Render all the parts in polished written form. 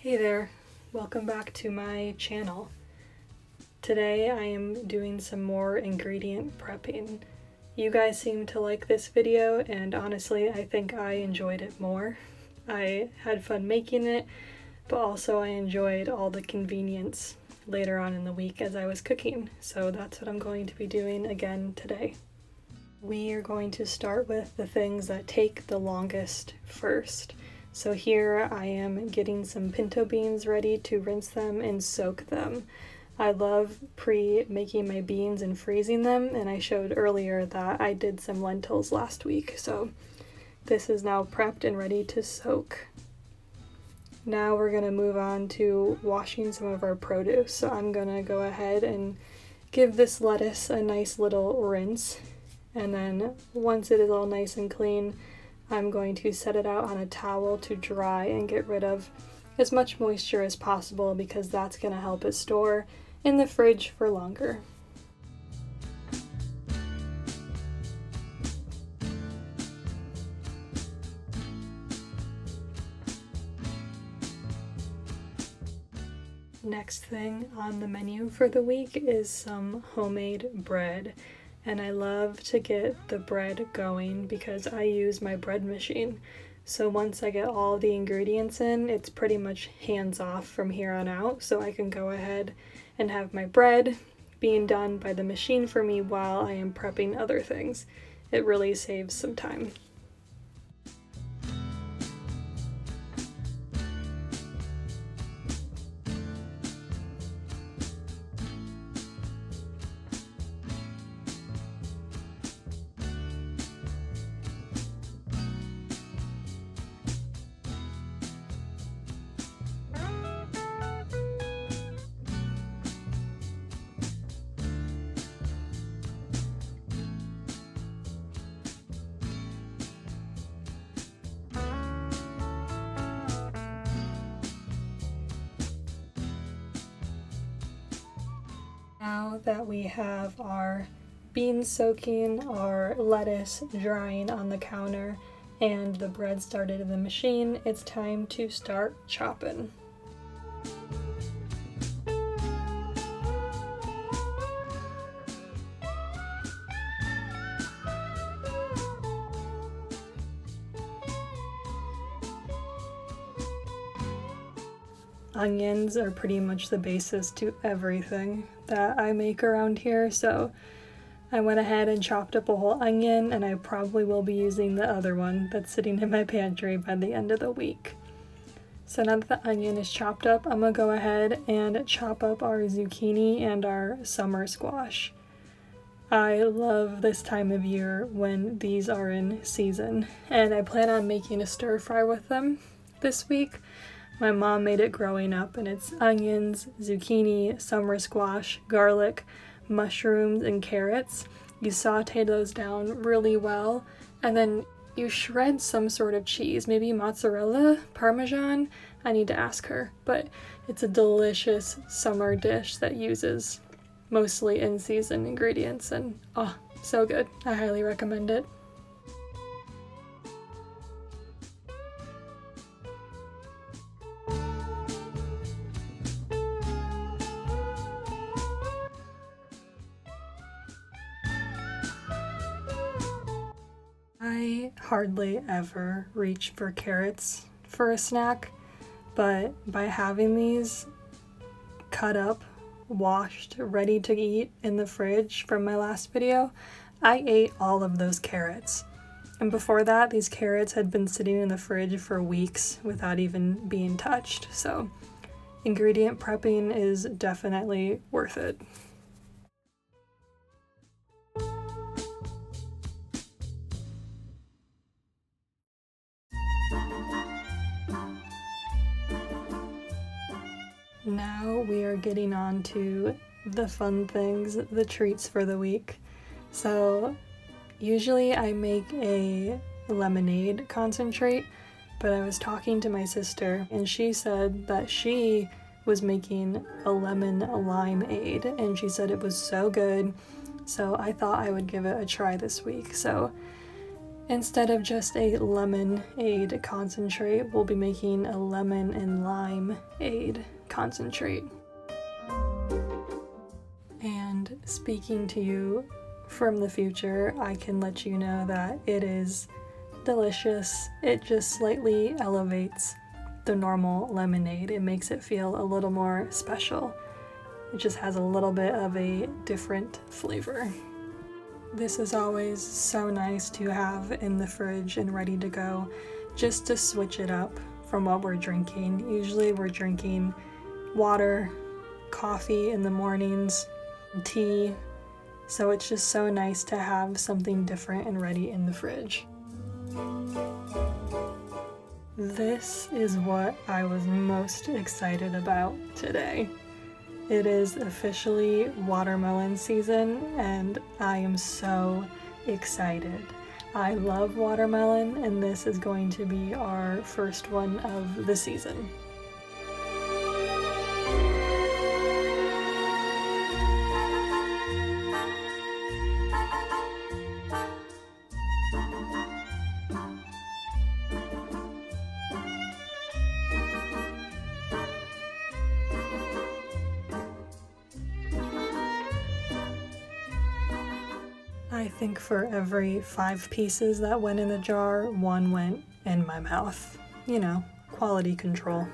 Hey there, welcome back to my channel. Today I am doing some more ingredient prepping. You guys seem to like this video, and honestly I think I enjoyed it more. I had fun making it, but also I enjoyed all the convenience later on in the week as I was cooking, so that's what I'm going to be doing again today. We are going to start with the things that take the longest first. So here I am getting some pinto beans ready to rinse them and soak them. I love pre-making my beans and freezing them, and I showed earlier that I did some lentils last week, so this is now prepped and ready to soak. Now we're going to move on to washing some of our produce. So I'm going to go ahead and give this lettuce a nice little rinse, and then once it is all nice and clean, I'm going to set it out on a towel to dry and get rid of as much moisture as possible, because that's going to help it store in the fridge for longer. Next thing on the menu for the week is some homemade bread. And I love to get the bread going because I use my bread machine. So once I get all the ingredients in, it's pretty much hands off from here on out. So I can go ahead and have my bread being done by the machine for me while I am prepping other things. It really saves some time. Now that we have our beans soaking, our lettuce drying on the counter, and the bread started in the machine, it's time to start chopping. Onions are pretty much the basis to everything that I make around here, so I went ahead and chopped up a whole onion, and I probably will be using the other one that's sitting in my pantry by the end of the week. So now that the onion is chopped up, I'm gonna go ahead and chop up our zucchini and our summer squash. I love this time of year when these are in season, and I plan on making a stir fry with them this week. My mom made it growing up, and it's onions, zucchini, summer squash, garlic, mushrooms, and carrots. You saute those down really well, and then you shred some sort of cheese, maybe mozzarella, parmesan. I need to ask her, but it's a delicious summer dish that uses mostly in-season ingredients, and oh, so good. I highly recommend it. I hardly ever reach for carrots for a snack, but by having these cut up, washed, ready to eat in the fridge from my last video, I ate all of those carrots. And before that, these carrots had been sitting in the fridge for weeks without even being touched. So ingredient prepping is definitely worth it. Now we are getting on to the fun things, the treats for the week. So usually I make a lemonade concentrate, but I was talking to my sister and she said that she was making a lemon limeade, and she said it was so good, so I thought I would give it a try this week. So Instead of just a lemonade concentrate, we'll be making a lemon and limeade concentrate. And speaking to you from the future, I can let you know that it is delicious. It just slightly elevates the normal lemonade. It makes it feel a little more special. It just has a little bit of a different flavor. This is always so nice to have in the fridge and ready to go, just to switch it up from what we're drinking. Usually we're drinking water, coffee in the mornings, tea, so it's just so nice to have something different and ready in the fridge. This is what I was most excited about today. It is officially watermelon season, and I am so excited. I love watermelon, and this is going to be our first one of the season. I think for every 5 pieces that went in the jar, 1 went in my mouth. You know, quality control.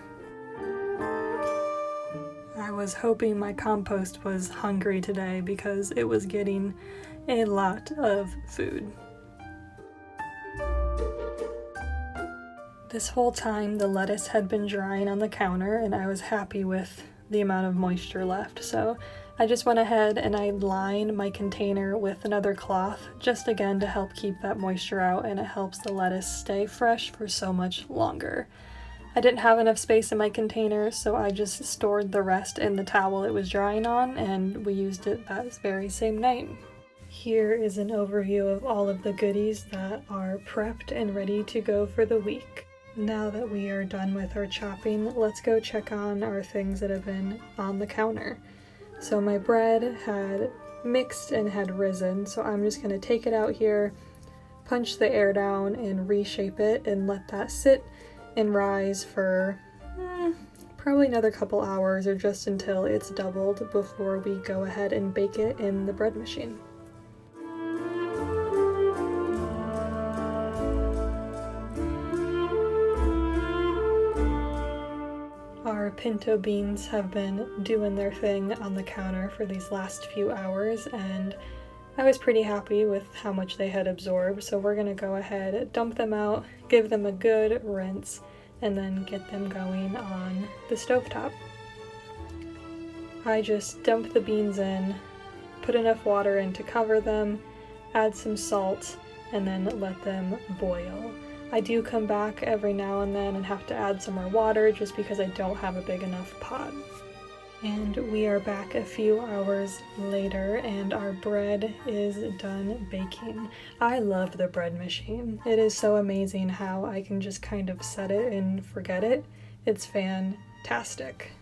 I was hoping my compost was hungry today because it was getting a lot of food. This whole time the lettuce had been drying on the counter and I was happy with the amount of moisture left, so I just went ahead and I lined my container with another cloth, just again to help keep that moisture out, and it helps the lettuce stay fresh for so much longer. I didn't have enough space in my container, so I just stored the rest in the towel it was drying on, and we used it that very same night. Here is an overview of all of the goodies that are prepped and ready to go for the week. Now that we are done with our chopping, let's go check on our things that have been on the counter. So my bread had mixed and had risen, so I'm just going to take it out here, punch the air down and reshape it and let that sit and rise for probably another couple hours or just until it's doubled before we go ahead and bake it in the bread machine. Our pinto beans have been doing their thing on the counter for these last few hours, and I was pretty happy with how much they had absorbed, so we're gonna go ahead, dump them out, give them a good rinse, and then get them going on the stovetop. I just dump the beans in, put enough water in to cover them, add some salt, and then let them boil. I do come back every now and then and have to add some more water just because I don't have a big enough pot. And we are back a few hours later and our bread is done baking. I love the bread machine. It is so amazing how I can just kind of set it and forget it. It's fantastic.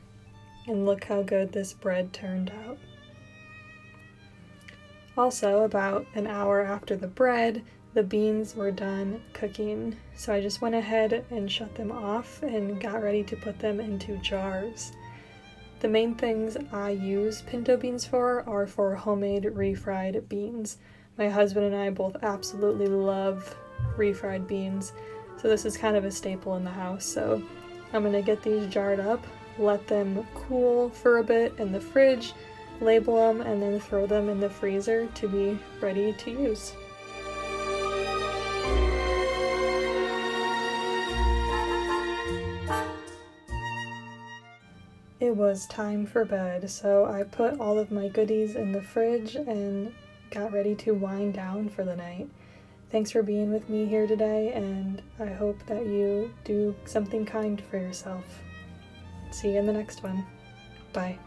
And look how good this bread turned out. Also, about an hour after the bread, the beans were done cooking, so I just went ahead and shut them off and got ready to put them into jars. The main things I use pinto beans for are for homemade refried beans. My husband and I both absolutely love refried beans, so this is kind of a staple in the house. So I'm gonna get these jarred up, let them cool for a bit in the fridge, label them, and then throw them in the freezer to be ready to use. It was time for bed, so I put all of my goodies in the fridge and got ready to wind down for the night. Thanks for being with me here today, and I hope that you do something kind for yourself. See you in the next one. Bye.